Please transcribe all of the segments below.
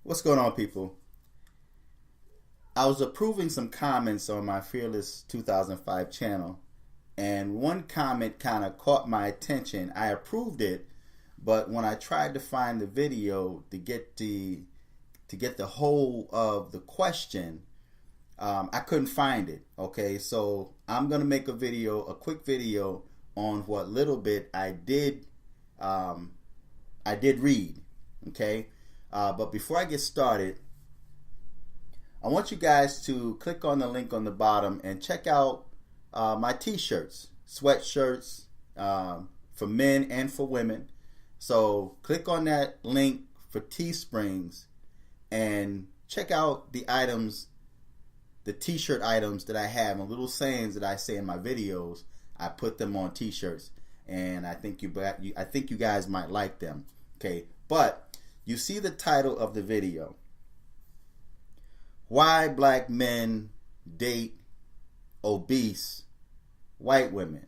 What's going on, people? I was approving some comments on my Fearless 2005 channel, and one comment kind of caught my attention. I approved it, but when I tried to find the video to get the whole of the question, I couldn't find it. Okay, so I'm gonna make a quick video on what little bit I did read. Okay. But before I get started, I want you guys to click on the link on the bottom and check out my t-shirts, sweatshirts for men and for women. So click on that link for Teesprings and check out the items, the t-shirt items that I have, and little sayings that I say in my videos. I put them on t-shirts, and I think you guys might like them. Okay, but you see the title of the video: Why Black Men Date Obese White Women.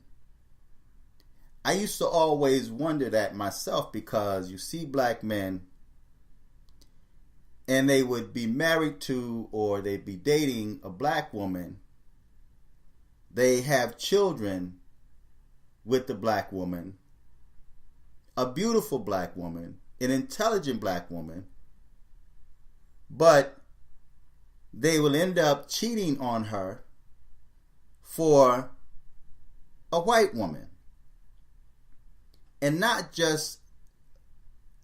I used to always wonder that myself, because you see black men and they would be married to, or they'd be dating a black woman. They have children with the black woman, a beautiful black woman, an intelligent black woman, but they will end up cheating on her for a white woman. And not just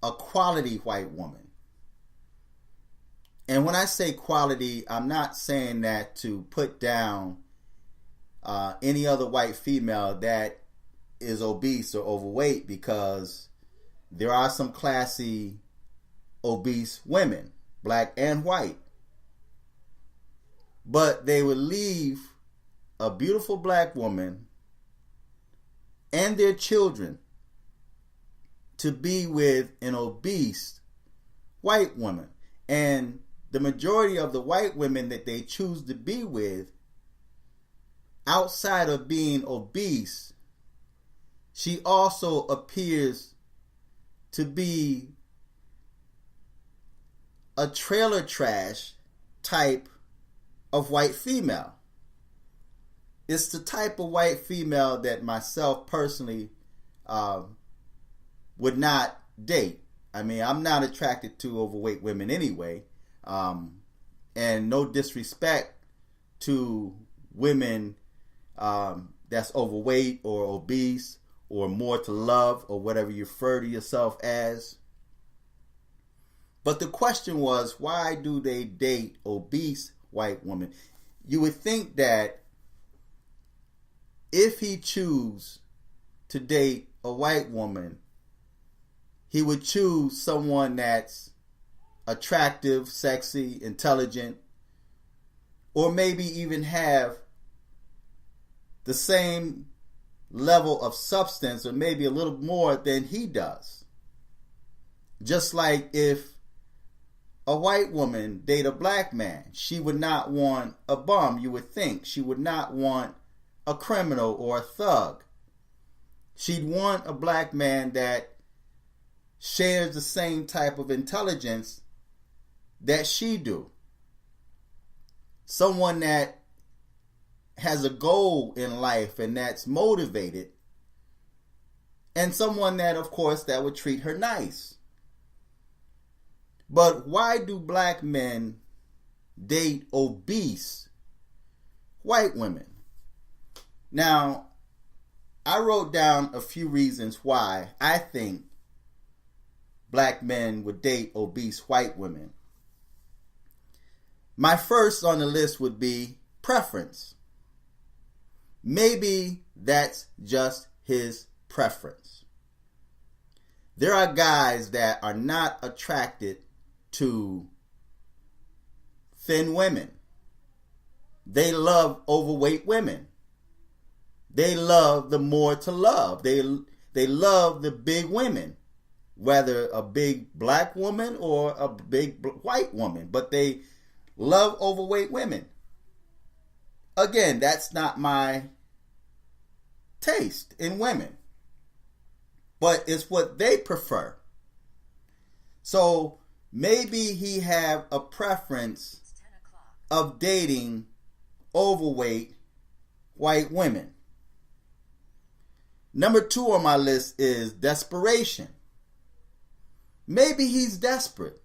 a quality white woman. And when I say quality, I'm not saying that to put down any other white female that is obese or overweight, because there are some classy obese women, black and white. But they would leave a beautiful black woman and their children to be with an obese white woman. And the majority of the white women that they choose to be with, outside of being obese, she also appears to be a trailer trash type of white female. It's the type of white female that myself personally would not date. I mean, I'm not attracted to overweight women anyway. And no disrespect to women that's overweight or obese or more to love, or whatever you refer to yourself as. But the question was, why do they date obese white women? You would think that if he choose to date a white woman, he would choose someone that's attractive, sexy, intelligent, or maybe even have the same level of substance, or maybe a little more than he does. Just like if a white woman date a black man, she would not want a bum, you would think. She would not want a criminal or a thug. She'd want a black man that shares the same type of intelligence that she do. Someone that has a goal in life and that's motivated, and someone that, of course, that would treat her nice. But why do black men date obese white women? Now, I wrote down a few reasons why I think black men would date obese white women. My first on the list would be preference. Maybe that's just his preference. There are guys that are not attracted to thin women. They love overweight women. They love the more to love. They love the big women, whether a big black woman or a big white woman, but they love overweight women. Again, that's not my taste in women, but it's what they prefer. So maybe he have a preference of dating overweight white women. Number 2 on my list is desperation. Maybe he's desperate.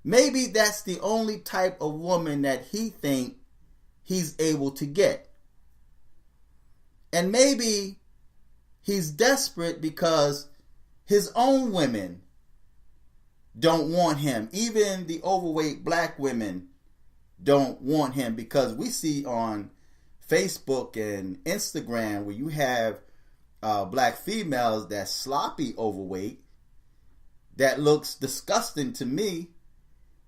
Maybe that's the only type of woman that he think he's able to get. And maybe he's desperate because his own women don't want him. Even the overweight black women don't want him, because we see on Facebook and Instagram where you have black females that's sloppy overweight, that looks disgusting to me,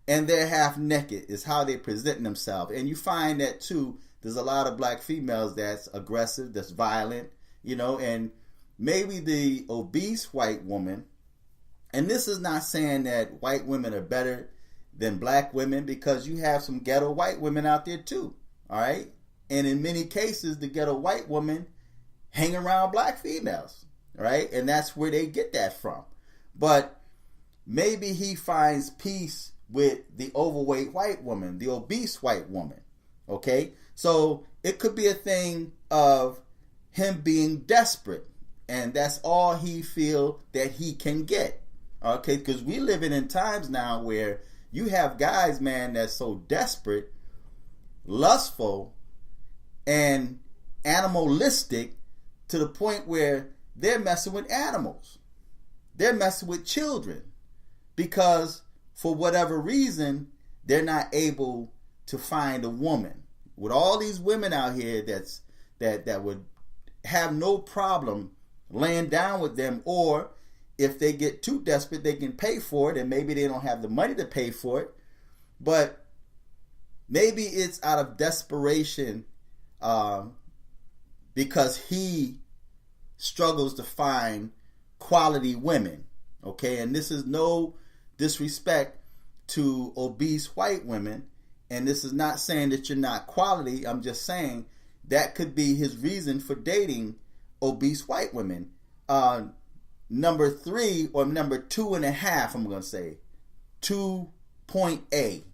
and they're half naked is how they present themselves. And you find that too, there's a lot of black females that's aggressive, that's violent, and maybe the obese white woman, and this is not saying that white women are better than black women, because you have some ghetto white women out there too, all right? And in many cases, the ghetto white women hang around black females, right? And that's where they get that from. But maybe he finds peace with the overweight white woman, the obese white woman, okay? So it could be a thing of him being desperate, and that's all he feel that he can get, okay? Because we living in times now where you have guys, man, that's so desperate, lustful, and animalistic to the point where they're messing with animals. They're messing with children because for whatever reason, they're not able to find a woman. With all these women out here that would have no problem laying down with them, or if they get too desperate, they can pay for it, and maybe they don't have the money to pay for it. But maybe it's out of desperation, because he struggles to find quality women, okay? And this is no disrespect to obese white women, and this is not saying that you're not quality. I'm just saying that could be his reason for dating obese white women. Number 3 or number 2.5, I'm going to say 2.A.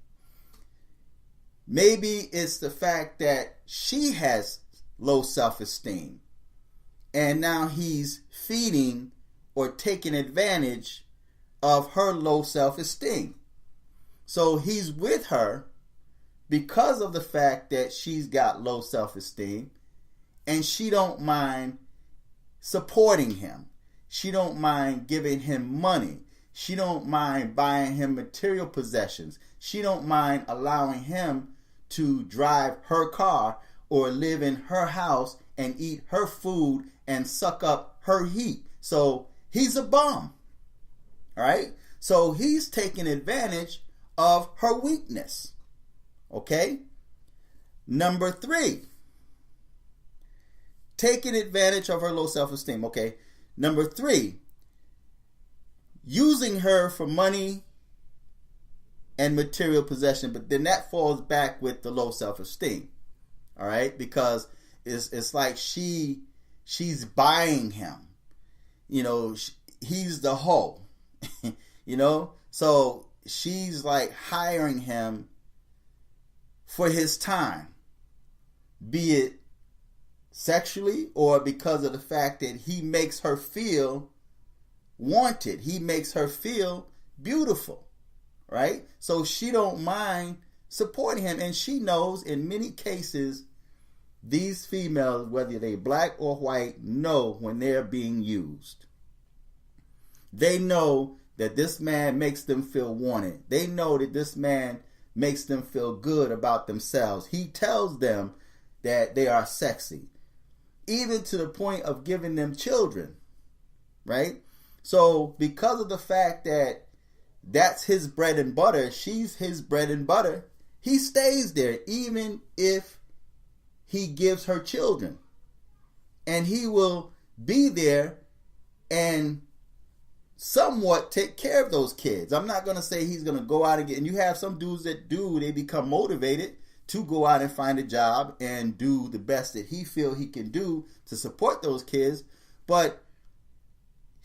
Maybe it's the fact that she has low self-esteem, and now he's feeding or taking advantage of her low self-esteem. So he's with her because of the fact that she's got low self-esteem, and she don't mind supporting him. She don't mind giving him money. She don't mind buying him material possessions. She don't mind allowing him to drive her car or live in her house and eat her food and suck up her heat. So he's a bum. All right? So he's taking advantage of her weakness. Okay? Number 3, taking advantage of her low self-esteem. Okay? Number 3, using her for money and material possession, but then that falls back with the low self-esteem. All right? Because it's like she's buying him. He's the hoe. So she's like hiring him for his time, be it sexually or because of the fact that he makes her feel wanted. He makes her feel beautiful, right? So she don't mind supporting him, and she knows in many cases these females, whether they black or white, know when they're being used. They know that this man makes them feel wanted. They know that this man makes them feel good about themselves. He tells them that they are sexy, even to the point of giving them children, right? So because of the fact that that's his bread and butter, she's his bread and butter, he stays there even if he gives her children. And he will be there and somewhat take care of those kids. I'm not going to say he's going to go out and get, and you have some dudes that do, they become motivated to go out and find a job and do the best that he feel he can do to support those kids. But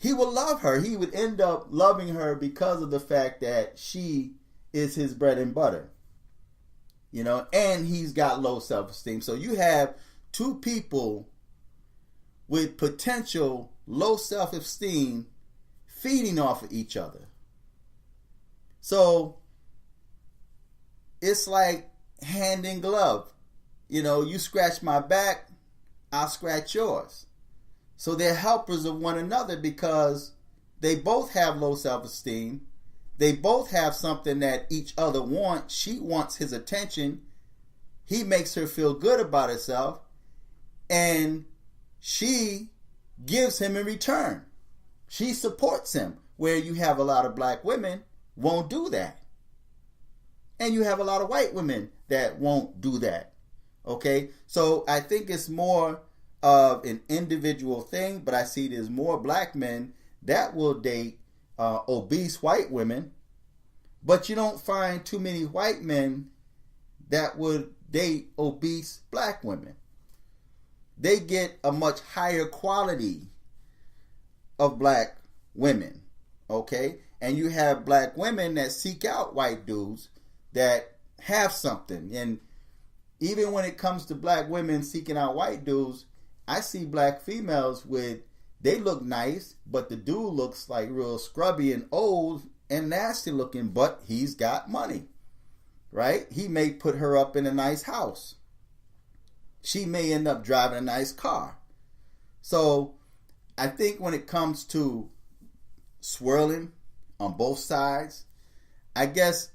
he would love her. He would end up loving her because of the fact that she is his bread and butter. You know, and he's got low self-esteem. So you have two people with potential low self-esteem feeding off of each other. So it's like hand in glove. You know, you scratch my back, I'll scratch yours. So they're helpers of one another because they both have low self-esteem. They both have something that each other wants. She wants his attention. He makes her feel good about herself. And she gives him in return. She supports him. Where you have a lot of black women won't do that. And you have a lot of white women that won't do that. Okay? So I think it's more of an individual thing, but I see there's more black men that will date obese white women, but you don't find too many white men that would date obese black women. They get a much higher quality of black women, okay? And you have black women that seek out white dudes that have something. And even when it comes to black women seeking out white dudes, I see black females with, they look nice, but the dude looks like real scrubby and old and nasty looking, but he's got money, right? He may put her up in a nice house. She may end up driving a nice car. So I think when it comes to swirling on both sides, I guess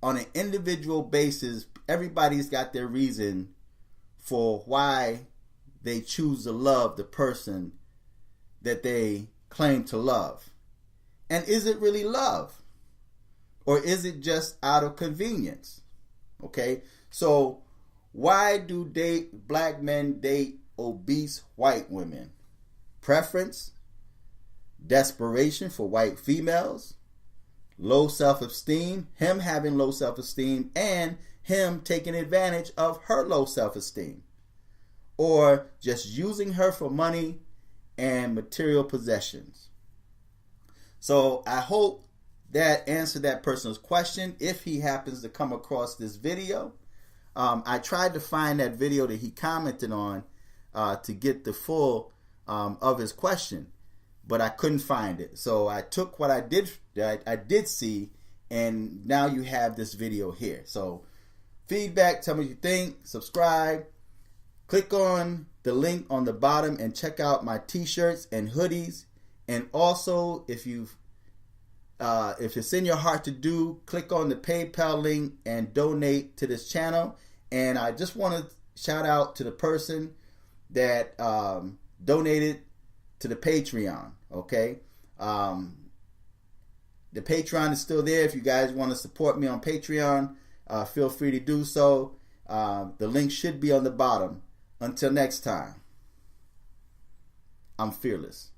on an individual basis, everybody's got their reason for why they choose to love the person that they claim to love. And is it really love? Or is it just out of convenience? Okay, so why do black men date obese white women? Preference, desperation for white females, low self-esteem, him having low self-esteem, and him taking advantage of her low self-esteem. Or just using her for money and material possessions. So I hope that answered that person's question. If he happens to come across this video, I tried to find that video that he commented on to get the full of his question, but I couldn't find it. So I took what I did see, and now you have this video here. So feedback, tell me what you think, subscribe. Click on the link on the bottom and check out my t-shirts and hoodies. And also, if it's in your heart to do, click on the PayPal link and donate to this channel. And I just want to shout out to the person that donated to the Patreon. Okay, the Patreon is still there. If you guys want to support me on Patreon, feel free to do so. The link should be on the bottom. Until next time, I'm fearless.